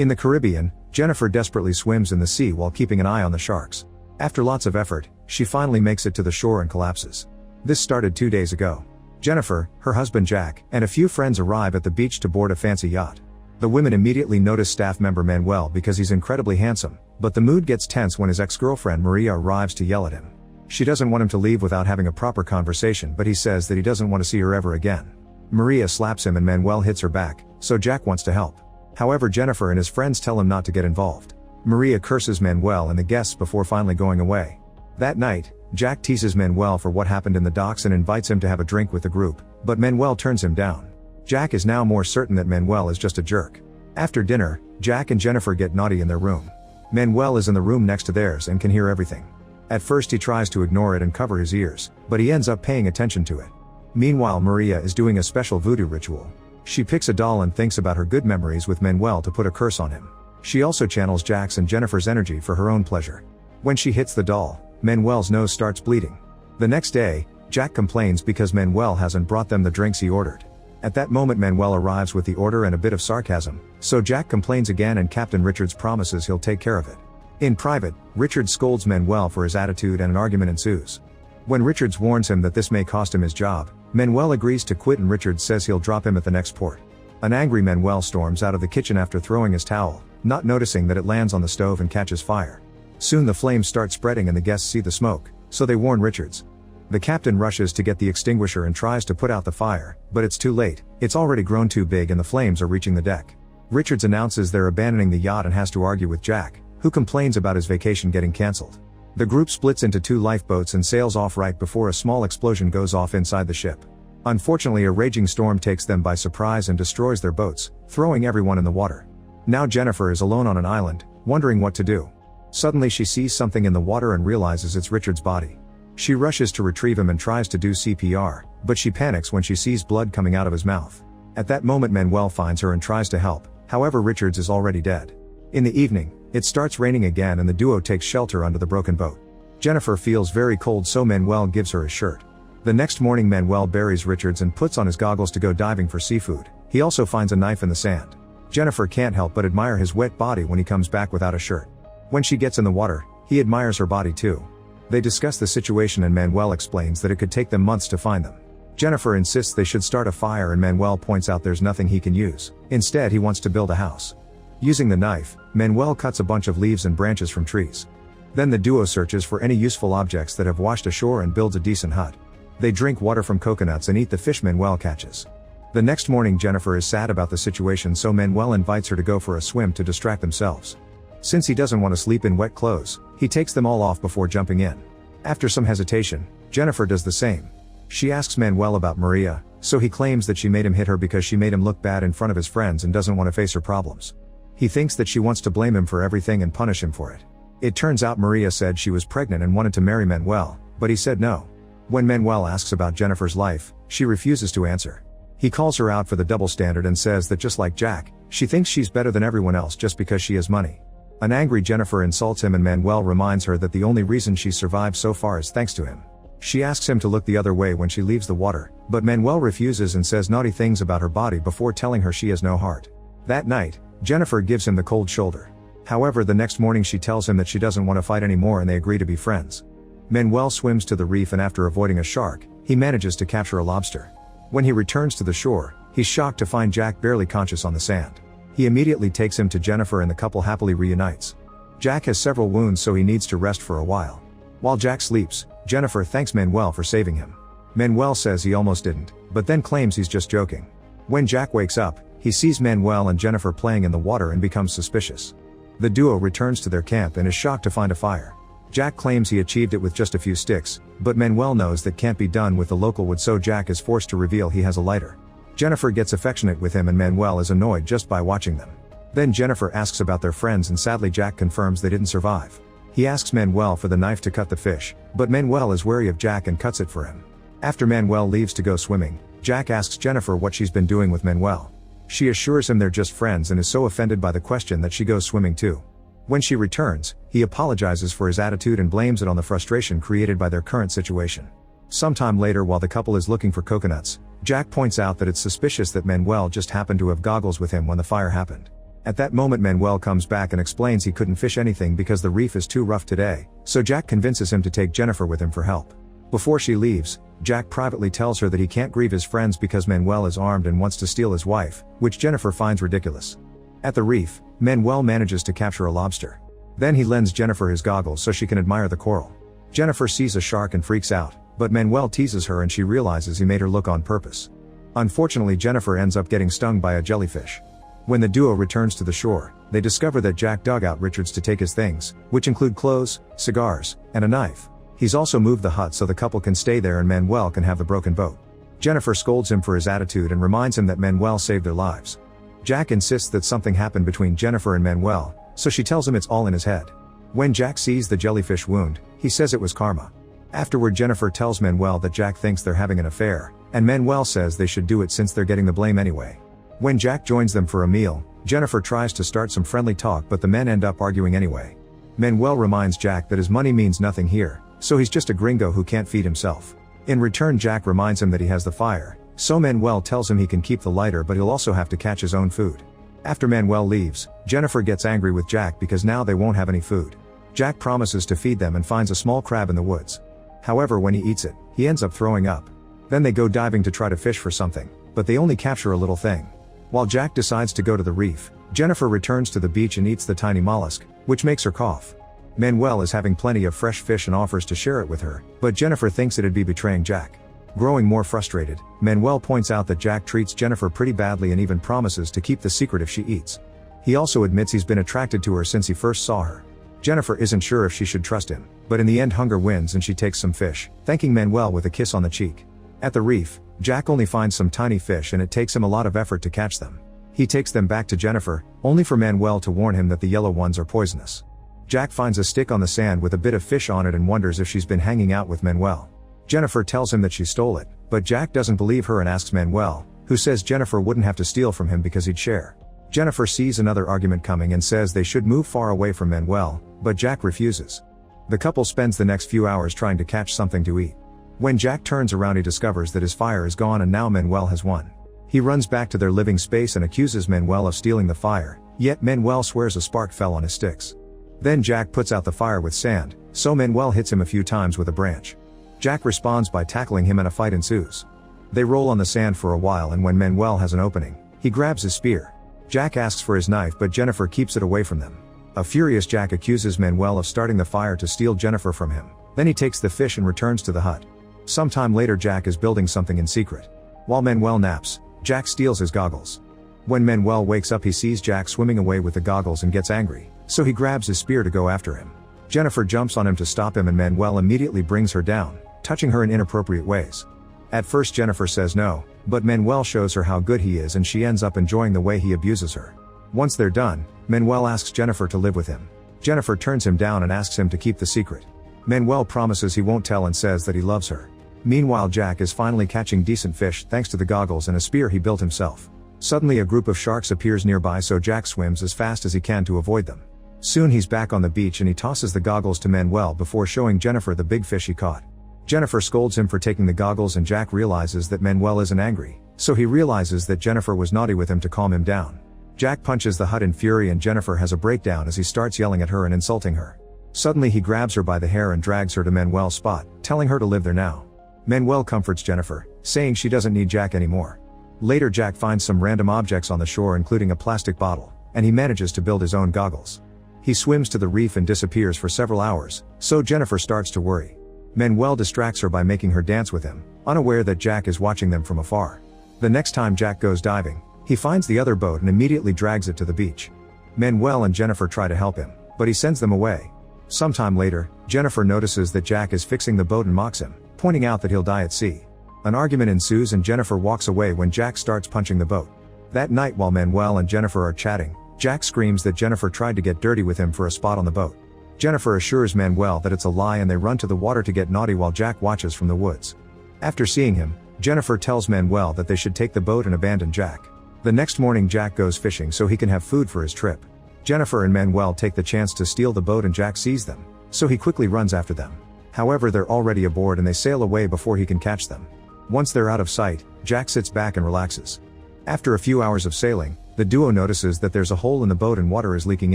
In the Caribbean, Jennifer desperately swims in the sea while keeping an eye on the sharks. After lots of effort, she finally makes it to the shore and collapses. This started 2 days ago. Jennifer, her husband Jack, and a few friends arrive at the beach to board a fancy yacht. The women immediately notice staff member Manuel because he's incredibly handsome, but the mood gets tense when his ex-girlfriend Maria arrives to yell at him. She doesn't want him to leave without having a proper conversation, but he says that he doesn't want to see her ever again. Maria slaps him and Manuel hits her back, so Jack wants to help. However, Jennifer and his friends tell him not to get involved. Maria curses Manuel and the guests before finally going away. That night, Jack teases Manuel for what happened in the docks and invites him to have a drink with the group, but Manuel turns him down. Jack is now more certain that Manuel is just a jerk. After dinner, Jack and Jennifer get naughty in their room. Manuel is in the room next to theirs and can hear everything. At first he tries to ignore it and cover his ears, but he ends up paying attention to it. Meanwhile, Maria is doing a special voodoo ritual. She picks a doll and thinks about her good memories with Manuel to put a curse on him. She also channels Jack's and Jennifer's energy for her own pleasure. When she hits the doll, Manuel's nose starts bleeding. The next day, Jack complains because Manuel hasn't brought them the drinks he ordered. At that moment Manuel arrives with the order and a bit of sarcasm, so Jack complains again and Captain Richards promises he'll take care of it. In private, Richards scolds Manuel for his attitude and an argument ensues. When Richards warns him that this may cost him his job, Manuel agrees to quit and Richards says he'll drop him at the next port. An angry Manuel storms out of the kitchen after throwing his towel, not noticing that it lands on the stove and catches fire. Soon the flames start spreading and the guests see the smoke, so they warn Richards. The captain rushes to get the extinguisher and tries to put out the fire, but it's too late. It's already grown too big and the flames are reaching the deck. Richards announces they're abandoning the yacht and has to argue with Jack, who complains about his vacation getting cancelled. The group splits into 2 lifeboats and sails off right before a small explosion goes off inside the ship. Unfortunately, a raging storm takes them by surprise and destroys their boats, throwing everyone in the water. Now Jennifer is alone on an island, wondering what to do. Suddenly she sees something in the water and realizes it's Richard's body. She rushes to retrieve him and tries to do CPR, but she panics when she sees blood coming out of his mouth. At that moment Manuel finds her and tries to help, however Richards is already dead. In the evening, it starts raining again and the duo takes shelter under the broken boat. Jennifer feels very cold, so Manuel gives her his shirt. The next morning Manuel buries Richards and puts on his goggles to go diving for seafood. He also finds a knife in the sand. Jennifer can't help but admire his wet body when he comes back without a shirt. When she gets in the water, he admires her body too. They discuss the situation and Manuel explains that it could take them months to find them. Jennifer insists they should start a fire and Manuel points out there's nothing he can use. Instead he wants to build a house. Using the knife, Manuel cuts a bunch of leaves and branches from trees. Then the duo searches for any useful objects that have washed ashore and builds a decent hut. They drink water from coconuts and eat the fish Manuel catches. The next morning Jennifer is sad about the situation, so Manuel invites her to go for a swim to distract themselves. Since he doesn't want to sleep in wet clothes, he takes them all off before jumping in. After some hesitation, Jennifer does the same. She asks Manuel about Maria, so he claims that she made him hit her because she made him look bad in front of his friends and doesn't want to face her problems. He thinks that she wants to blame him for everything and punish him for it. It turns out Maria said she was pregnant and wanted to marry Manuel, but he said no. When Manuel asks about Jennifer's life, she refuses to answer. He calls her out for the double standard and says that just like Jack, she thinks she's better than everyone else just because she has money. An angry Jennifer insults him and Manuel reminds her that the only reason she's survived so far is thanks to him. She asks him to look the other way when she leaves the water, but Manuel refuses and says naughty things about her body before telling her she has no heart. That night, Jennifer gives him the cold shoulder. However, the next morning she tells him that she doesn't want to fight anymore and they agree to be friends. Manuel swims to the reef and after avoiding a shark, he manages to capture a lobster. When he returns to the shore, he's shocked to find Jack barely conscious on the sand. He immediately takes him to Jennifer and the couple happily reunites. Jack has several wounds, so he needs to rest for a while. While Jack sleeps, Jennifer thanks Manuel for saving him. Manuel says he almost didn't, but then claims he's just joking. When Jack wakes up, he sees Manuel and Jennifer playing in the water and becomes suspicious. The duo returns to their camp and is shocked to find a fire. Jack claims he achieved it with just a few sticks, but Manuel knows that can't be done with the local wood, so Jack is forced to reveal he has a lighter. Jennifer gets affectionate with him and Manuel is annoyed just by watching them. Then Jennifer asks about their friends and sadly Jack confirms they didn't survive. He asks Manuel for the knife to cut the fish, but Manuel is wary of Jack and cuts it for him. After Manuel leaves to go swimming, Jack asks Jennifer what she's been doing with Manuel. She assures him they're just friends and is so offended by the question that she goes swimming too. When she returns, he apologizes for his attitude and blames it on the frustration created by their current situation. Sometime later, while the couple is looking for coconuts, Jack points out that it's suspicious that Manuel just happened to have goggles with him when the fire happened. At that moment Manuel comes back and explains he couldn't fish anything because the reef is too rough today, so Jack convinces him to take Jennifer with him for help. Before she leaves, Jack privately tells her that he can't grieve his friends because Manuel is armed and wants to steal his wife, which Jennifer finds ridiculous. At the reef, Manuel manages to capture a lobster. Then he lends Jennifer his goggles so she can admire the coral. Jennifer sees a shark and freaks out, but Manuel teases her and she realizes he made her look on purpose. Unfortunately, Jennifer ends up getting stung by a jellyfish. When the duo returns to the shore, they discover that Jack dug out Richards to take his things, which include clothes, cigars, and a knife. He's also moved the hut so the couple can stay there and Manuel can have the broken boat. Jennifer scolds him for his attitude and reminds him that Manuel saved their lives. Jack insists that something happened between Jennifer and Manuel, so she tells him it's all in his head. When Jack sees the jellyfish wound, he says it was karma. Afterward, Jennifer tells Manuel that Jack thinks they're having an affair, and Manuel says they should do it since they're getting the blame anyway. When Jack joins them for a meal, Jennifer tries to start some friendly talk but the men end up arguing anyway. Manuel reminds Jack that his money means nothing here, so he's just a gringo who can't feed himself. In return, Jack reminds him that he has the fire, so Manuel tells him he can keep the lighter but he'll also have to catch his own food. After Manuel leaves, Jennifer gets angry with Jack because now they won't have any food. Jack promises to feed them and finds a small crab in the woods. However, when he eats it, he ends up throwing up. Then they go diving to try to fish for something, but they only capture a little thing. While Jack decides to go to the reef, Jennifer returns to the beach and eats the tiny mollusk, which makes her cough. Manuel is having plenty of fresh fish and offers to share it with her, but Jennifer thinks it'd be betraying Jack. Growing more frustrated, Manuel points out that Jack treats Jennifer pretty badly and even promises to keep the secret if she eats. He also admits he's been attracted to her since he first saw her. Jennifer isn't sure if she should trust him, but in the end hunger wins and she takes some fish, thanking Manuel with a kiss on the cheek. At the reef, Jack only finds some tiny fish and it takes him a lot of effort to catch them. He takes them back to Jennifer, only for Manuel to warn him that the yellow ones are poisonous. Jack finds a stick on the sand with a bit of fish on it and wonders if she's been hanging out with Manuel. Jennifer tells him that she stole it, but Jack doesn't believe her and asks Manuel, who says Jennifer wouldn't have to steal from him because he'd share. Jennifer sees another argument coming and says they should move far away from Manuel, but Jack refuses. The couple spends the next few hours trying to catch something to eat. When Jack turns around, he discovers that his fire is gone and now Manuel has won. He runs back to their living space and accuses Manuel of stealing the fire, yet Manuel swears a spark fell on his sticks. Then Jack puts out the fire with sand, so Manuel hits him a few times with a branch. Jack responds by tackling him and a fight ensues. They roll on the sand for a while and when Manuel has an opening, he grabs his spear. Jack asks for his knife but Jennifer keeps it away from them. A furious Jack accuses Manuel of starting the fire to steal Jennifer from him. Then he takes the fish and returns to the hut. Sometime later, Jack is building something in secret. While Manuel naps, Jack steals his goggles. When Manuel wakes up, he sees Jack swimming away with the goggles and gets angry, so he grabs his spear to go after him. Jennifer jumps on him to stop him and Manuel immediately brings her down, touching her in inappropriate ways. At first Jennifer says no, but Manuel shows her how good he is and she ends up enjoying the way he abuses her. Once they're done, Manuel asks Jennifer to live with him. Jennifer turns him down and asks him to keep the secret. Manuel promises he won't tell and says that he loves her. Meanwhile, Jack is finally catching decent fish thanks to the goggles and a spear he built himself. Suddenly a group of sharks appears nearby, so Jack swims as fast as he can to avoid them. Soon he's back on the beach and he tosses the goggles to Manuel before showing Jennifer the big fish he caught. Jennifer scolds him for taking the goggles and Jack realizes that Manuel isn't angry, so he realizes that Jennifer was naughty with him to calm him down. Jack punches the hut in fury and Jennifer has a breakdown as he starts yelling at her and insulting her. Suddenly he grabs her by the hair and drags her to Manuel's spot, telling her to live there now. Manuel comforts Jennifer, saying she doesn't need Jack anymore. Later, Jack finds some random objects on the shore including a plastic bottle, and he manages to build his own goggles. He swims to the reef and disappears for several hours, so Jennifer starts to worry. Manuel distracts her by making her dance with him, unaware that Jack is watching them from afar. The next time Jack goes diving, he finds the other boat and immediately drags it to the beach. Manuel and Jennifer try to help him, but he sends them away. Sometime later, Jennifer notices that Jack is fixing the boat and mocks him, pointing out that he'll die at sea. An argument ensues and Jennifer walks away when Jack starts punching the boat. That night, while Manuel and Jennifer are chatting, Jack screams that Jennifer tried to get dirty with him for a spot on the boat. Jennifer assures Manuel that it's a lie and they run to the water to get naughty while Jack watches from the woods. After seeing him, Jennifer tells Manuel that they should take the boat and abandon Jack. The next morning, Jack goes fishing so he can have food for his trip. Jennifer and Manuel take the chance to steal the boat and Jack sees them, so he quickly runs after them. However, they're already aboard and they sail away before he can catch them. Once they're out of sight, Jack sits back and relaxes. After a few hours of sailing, The duo notices that there's a hole in the boat and water is leaking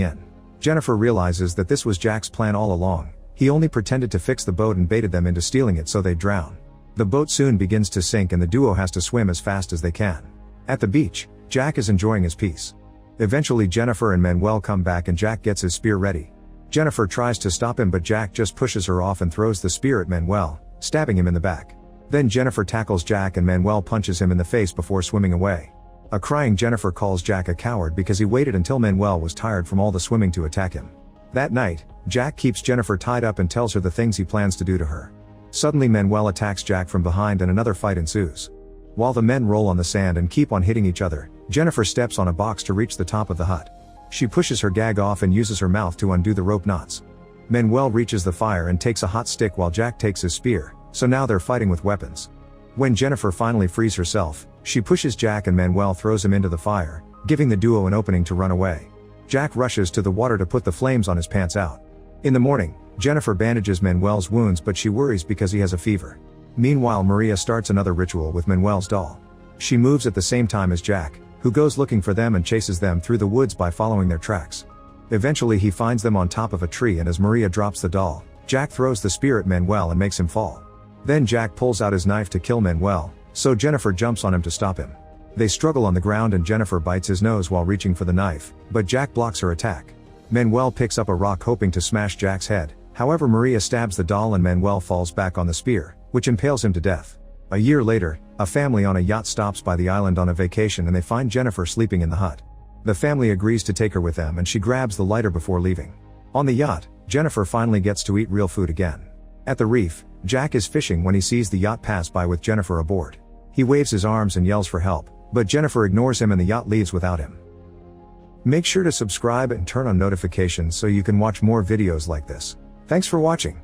in. Jennifer realizes that this was Jack's plan all along. He only pretended to fix the boat and baited them into stealing it so they'd drown. The boat soon begins to sink and the duo has to swim as fast as they can. At the beach, Jack is enjoying his peace. Eventually Jennifer and Manuel come back and Jack gets his spear ready. Jennifer tries to stop him but Jack just pushes her off and throws the spear at Manuel, stabbing him in the back. Then Jennifer tackles Jack and Manuel punches him in the face before swimming away. A crying Jennifer calls Jack a coward because he waited until Manuel was tired from all the swimming to attack him. That night, Jack keeps Jennifer tied up and tells her the things he plans to do to her. Suddenly Manuel attacks Jack from behind and another fight ensues. While the men roll on the sand and keep on hitting each other, Jennifer steps on a box to reach the top of the hut. She pushes her gag off and uses her mouth to undo the rope knots. Manuel reaches the fire and takes a hot stick while Jack takes his spear, so now they're fighting with weapons. When Jennifer finally frees herself, she pushes Jack and Manuel throws him into the fire, giving the duo an opening to run away. Jack rushes to the water to put the flames on his pants out. In the morning, Jennifer bandages Manuel's wounds but she worries because he has a fever. Meanwhile Maria starts another ritual with Manuel's doll. She moves at the same time as Jack, who goes looking for them and chases them through the woods by following their tracks. Eventually he finds them on top of a tree and as Maria drops the doll, Jack throws the spear at Manuel and makes him fall. Then Jack pulls out his knife to kill Manuel, so Jennifer jumps on him to stop him. They struggle on the ground and Jennifer bites his nose while reaching for the knife, but Jack blocks her attack. Manuel picks up a rock hoping to smash Jack's head, however Maria stabs the doll and Manuel falls back on the spear, which impales him to death. A year later, a family on a yacht stops by the island on a vacation and they find Jennifer sleeping in the hut. The family agrees to take her with them and she grabs the lighter before leaving. On the yacht, Jennifer finally gets to eat real food again. At the reef, Jack is fishing when he sees the yacht pass by with Jennifer aboard. He waves his arms and yells for help, but Jennifer ignores him and the yacht leaves without him. Make sure to subscribe and turn on notifications so you can watch more videos like this. Thanks for watching.